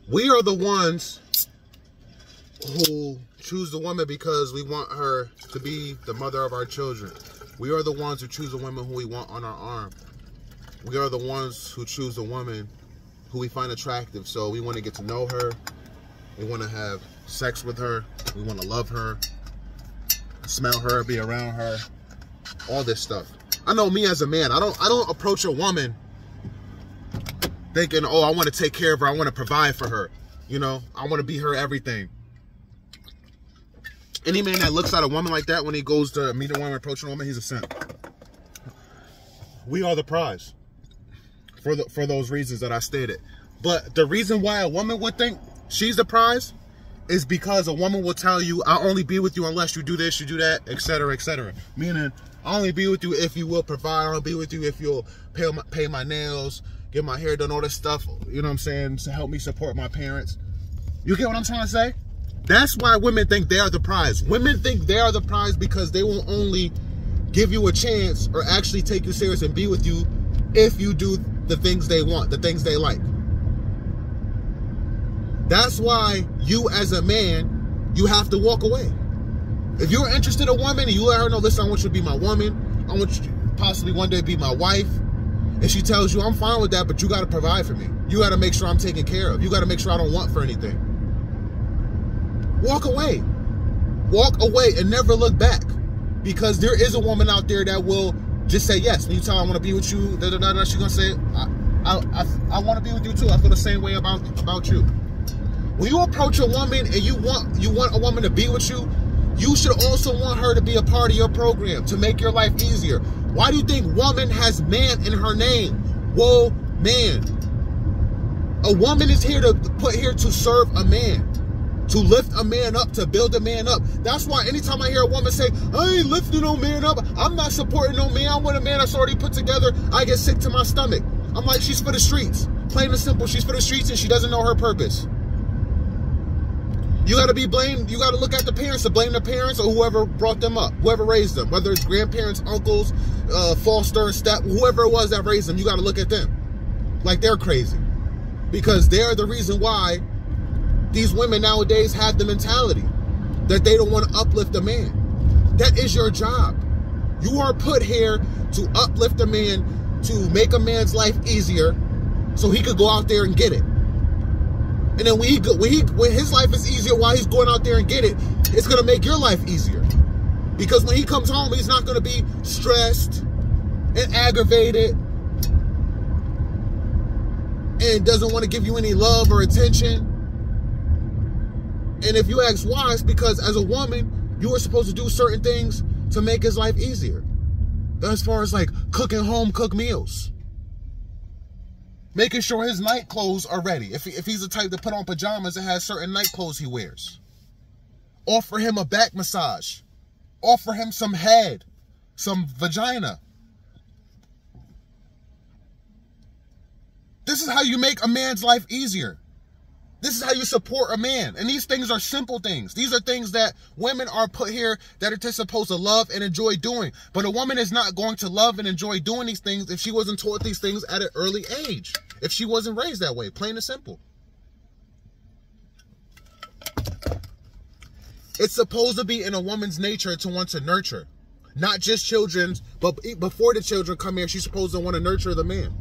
We are the ones who choose the woman because we want her to be the mother of our children. We are the ones who choose the woman who we want on our arm. We are the ones who choose the woman who we find attractive. So we want to get to know her. We want to have sex with her. We want to love her, smell her, be around her, all this stuff. I know me as a man, I don't approach a woman thinking, oh, I want to take care of her, I want to provide for her. You know, I want to be her everything. Any man that looks at a woman like that when he goes to meet a woman, approach a woman, he's a simp. We are the prize for those reasons that I stated. But the reason why a woman would think she's the prize is because a woman will tell you, I'll only be with you unless you do this, you do that, etc., etc. Meaning, I'll only be with you if you will provide. I'll be with you if you'll pay my nails, get my hair done, all this stuff, you know what I'm saying, to help me support my parents. You get what I'm trying to say? That's why women think they are the prize. Women think they are the prize because they will only give you a chance or actually take you serious and be with you if you do the things they want, the things they like. That's why you as a man, you have to walk away. If you're interested in a woman and you let her know, listen, I want you to be my woman, I want you to possibly one day be my wife, and she tells you, I'm fine with that, but you got to provide for me. You got to make sure I'm taken care of. You got to make sure I don't want for anything. Walk away. Walk away and never look back. Because there is a woman out there that will just say yes. When you tell her I want to be with you, she's going to say, I want to be with you too. I feel the same way about you. When you approach a woman and you want a woman to be with you, you should also want her to be a part of your program, to make your life easier. Why do you think woman has man in her name? Whoa, man. A woman is here to serve a man, to lift a man up, to build a man up. That's why anytime I hear a woman say, I ain't lifting no man up, I'm not supporting no man, I want a man that's already put together, I get sick to my stomach. I'm like, she's for the streets. Plain and simple, she's for the streets and she doesn't know her purpose. You got to be blamed. You got to look at the parents, to blame the parents or whoever brought them up, whoever raised them, whether it's grandparents, uncles, foster, step, whoever it was that raised them. You got to look at them like they're crazy, because they're the reason why these women nowadays have the mentality that they don't want to uplift a man. That is your job. You are put here to uplift a man, to make a man's life easier so he could go out there and get it. And then when his life is easier while he's going out there and get it, it's going to make your life easier. Because when he comes home, he's not going to be stressed and aggravated and doesn't want to give you any love or attention. And if you ask why, it's because as a woman, you are supposed to do certain things to make his life easier. As far as like cooking home-cooked meals. Making sure his night clothes are ready. If he's the type to put on pajamas and has certain night clothes he wears. Offer him a back massage. Offer him some head. Some vagina. This is how you make a man's life easier. This is how you support a man. And these things are simple things. These are things that women are put here that are just supposed to love and enjoy doing. But a woman is not going to love and enjoy doing these things if she wasn't taught these things at an early age. If she wasn't raised that way, plain and simple. It's supposed to be in a woman's nature to want to nurture. Not just children, but before the children come here, she's supposed to want to nurture the man.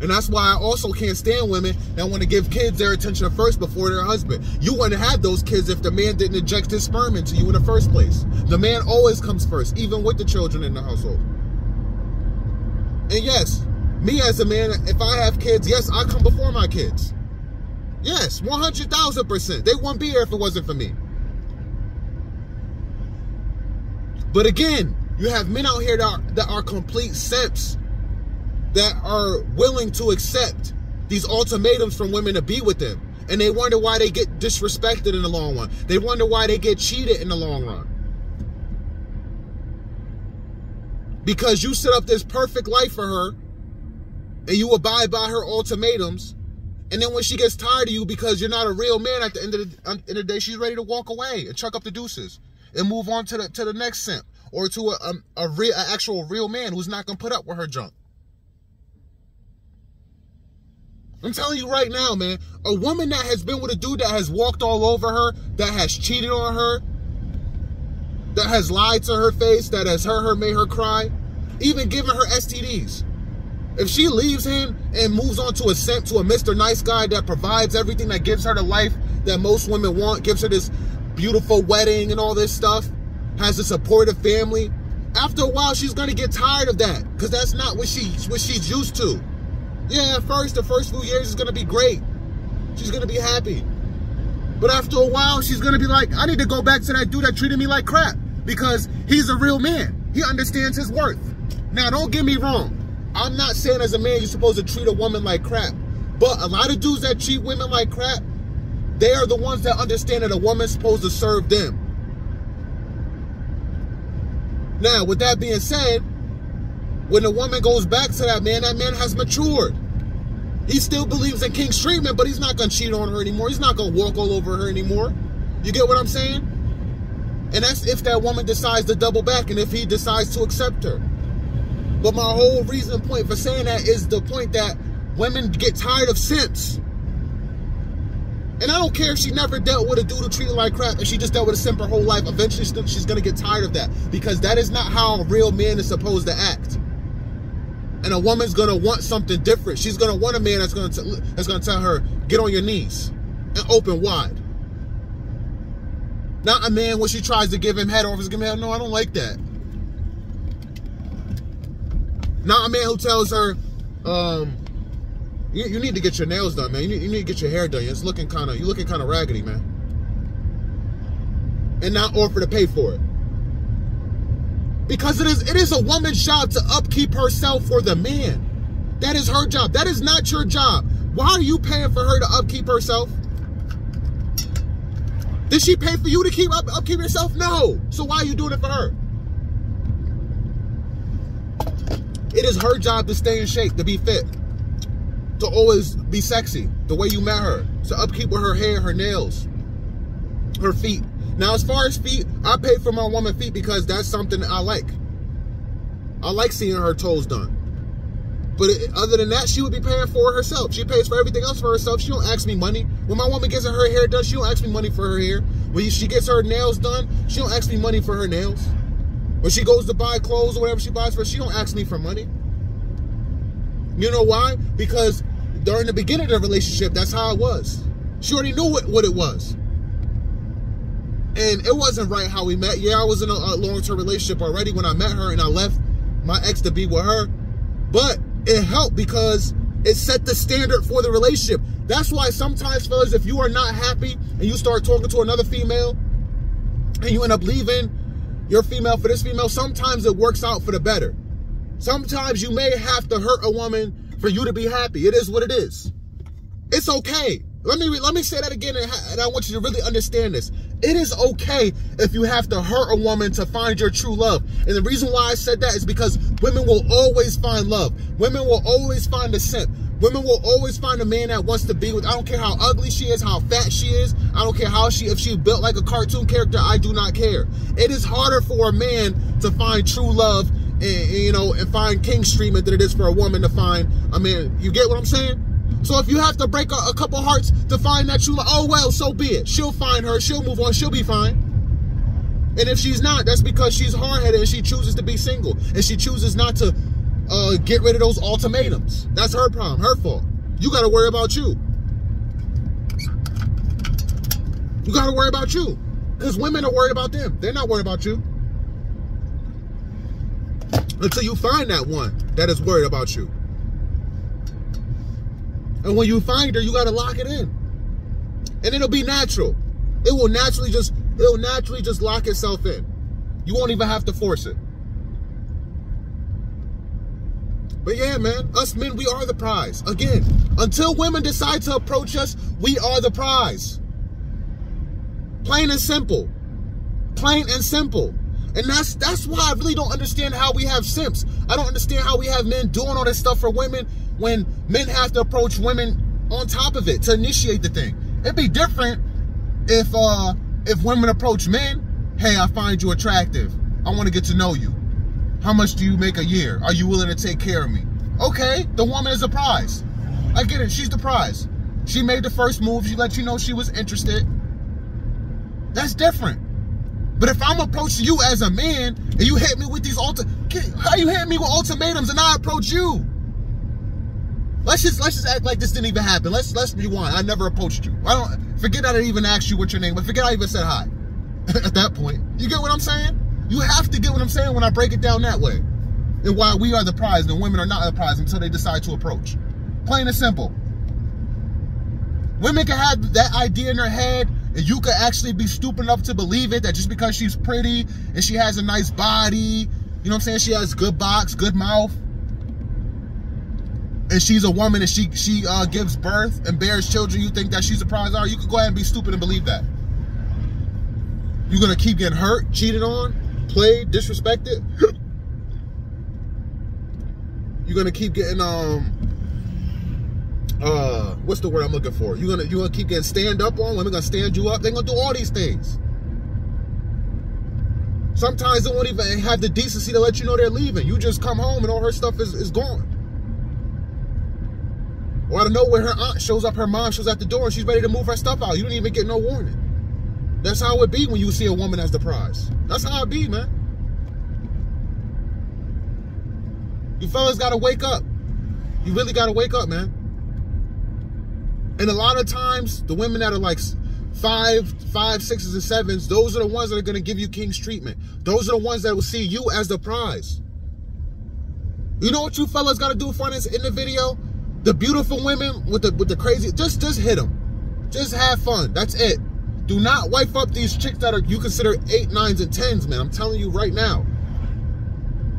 And that's why I also can't stand women that want to give kids their attention first before their husband. You wouldn't have those kids if the man didn't inject his sperm into you in the first place. The man always comes first, even with the children in the household. And yes, me as a man, if I have kids, yes, I come before my kids. Yes, 100,000%. They wouldn't be here if it wasn't for me. But again, you have men out here that are complete simps, that are willing to accept these ultimatums from women to be with them. And they wonder why they get disrespected in the long run. They wonder why they get cheated in the long run. Because you set up this perfect life for her and you abide by her ultimatums. And then when she gets tired of you because you're not a real man, at the end of the day, she's ready to walk away and chuck up the deuces and move on to the next simp, or to an actual real man who's not going to put up with her junk. I'm telling you right now, man. A woman that has been with a dude that has walked all over her, that has cheated on her, that has lied to her face, that has hurt her, made her cry, even given her STDs. If she leaves him and moves on to a simp, to a Mr. Nice Guy that provides everything, that gives her the life that most women want, gives her this beautiful wedding and all this stuff, has a supportive family, after a while she's gonna get tired of that, because that's not what she's used to. Yeah, at first, the first few years is gonna be great. She's gonna be happy. But after a while, she's gonna be like, I need to go back to that dude that treated me like crap, because he's a real man. He understands his worth. Now, don't get me wrong. I'm not saying as a man you're supposed to treat a woman like crap. But a lot of dudes that treat women like crap, they are the ones that understand that a woman's supposed to serve them. Now, with that being said, when the woman goes back to that man has matured. He still believes in king's treatment, but he's not going to cheat on her anymore. He's not going to walk all over her anymore. You get what I'm saying? And that's if that woman decides to double back and if he decides to accept her. But my whole reason and point for saying that is the point that women get tired of simps. And I don't care if she never dealt with a dude who treated her like crap and she just dealt with a simp her whole life. Eventually, she's going to get tired of that, because that is not how a real man is supposed to act. And a woman's going to want something different. She's going to want a man that's going to tell her, get on your knees and open wide. Not a man when she tries to give him head or give him head. No, I don't like that. Not a man who tells her, you need to get your nails done, man. You need to get your hair done. You're looking kind of raggedy, man. And not offer to pay for it. Because it is a woman's job to upkeep herself for the man. That is her job. That is not your job. Why are you paying for her to upkeep herself? Did she pay for you to upkeep yourself? No. So why are you doing it for her? It is her job to stay in shape, to be fit, to always be sexy, the way you met her, to upkeep with her hair, her nails, her feet. Now, as far as feet, I pay for my woman feet because that's something that I like. I like seeing her toes done. But other than that, she would be paying for it herself. She pays for everything else for herself. She don't ask me money. When my woman gets her hair done, she don't ask me money for her hair. When she gets her nails done, she don't ask me money for her nails. When she goes to buy clothes or whatever she buys for, she don't ask me for money. You know why? Because during the beginning of the relationship, that's how it was. She already knew what it was. And it wasn't right how we met. Yeah, I was in a long-term relationship already when I met her and I left my ex to be with her. But it helped because it set the standard for the relationship. That's why sometimes, fellas, if you are not happy and you start talking to another female and you end up leaving your female for this female, sometimes it works out for the better. Sometimes you may have to hurt a woman for you to be happy. It is what it is. It's okay. Let me say that again, and I want you to really understand this. It is okay if you have to hurt a woman to find your true love. And the reason why I said that is because women will always find love. Women will always find a simp. Women will always find a man that wants to be with. I don't care how ugly she is, how fat she is. I don't care if she built like a cartoon character. I do not care. It is harder for a man to find true love and find king's treatment than it is for a woman to find a man. You get what I'm saying? So if you have to break a couple hearts to find that true love, oh well, so be it. She'll find her, she'll move on, she'll be fine. And if she's not, that's because she's hard-headed and she chooses to be single. And she chooses not to get rid of those ultimatums. That's her problem, her fault. You gotta worry about you. You gotta worry about you. Because women are worried about them. They're not worried about you. Until you find that one that is worried about you. And when you find her, you gotta lock it in. And it'll be natural. It will naturally just lock itself in. You won't even have to force it. But yeah, man, us men, we are the prize. Again, until women decide to approach us, we are the prize. Plain and simple. Plain and simple. And that's why I really don't understand how we have simps. I don't understand how we have men doing all this stuff for women when men have to approach women on top of it to initiate the thing. It'd be different if women approach men. Hey, I find you attractive. I want to get to know you. How much do you make a year? Are you willing to take care of me? Okay, the woman is a prize. I get it. She's the prize. She made the first move. She let you know she was interested. That's different. But if I'm approaching you as a man and you hit me with these how you hit me with ultimatums and I approach you? Let's just act like this didn't even happen. Let's rewind. I never approached you. I don't forget I didn't even ask you what your name, but forget I even said hi. At that point, you get what I'm saying? You have to get what I'm saying when I break it down that way. And why we are the prize and women are not the prize until they decide to approach. Plain and simple. Women can have that idea in their head, and you could actually be stupid enough to believe it, that just because she's pretty and she has a nice body, you know what I'm saying, she has good box, good mouth, and she's a woman and she gives birth and bears children, you think that she's a prize? You could go ahead and be stupid and believe that. You're going to keep getting hurt, cheated on, played, disrespected. You're going to keep getting, what's the word I'm looking for? You're gonna keep getting stand up on. Women gonna stand you up. They're gonna do all these things. Sometimes they won't even have the decency to let you know they're leaving. You just come home and all her stuff is gone. Or out of nowhere, her aunt shows up, her mom shows at the door, and she's ready to move her stuff out. You don't even get no warning. That's how it be when you see a woman as the prize. That's how it be, man. You fellas gotta wake up. You really gotta wake up, man. And a lot of times, the women that are like 5, 6s, and 7s, those are the ones that are going to give you king's treatment. Those are the ones that will see you as the prize. You know what you fellas got to do for this in the video? The beautiful women with the crazy, just hit them. Just have fun. That's it. Do not wife up these chicks that you consider 8, 9s, and 10s, man. I'm telling you right now.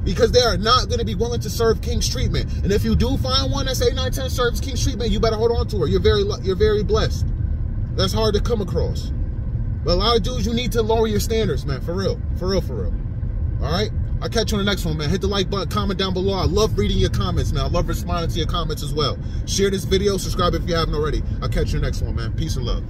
Because they are not going to be willing to serve king's treatment. And if you do find one that's 8, 9, 10 serves king's treatment, you better hold on to her. You're very blessed. That's hard to come across. But a lot of dudes, you need to lower your standards, man. For real. For real, for real. All right? I'll catch you on the next one, man. Hit the like button, comment down below. I love reading your comments, man. I love responding to your comments as well. Share this video. Subscribe if you haven't already. I'll catch you in the next one, man. Peace and love.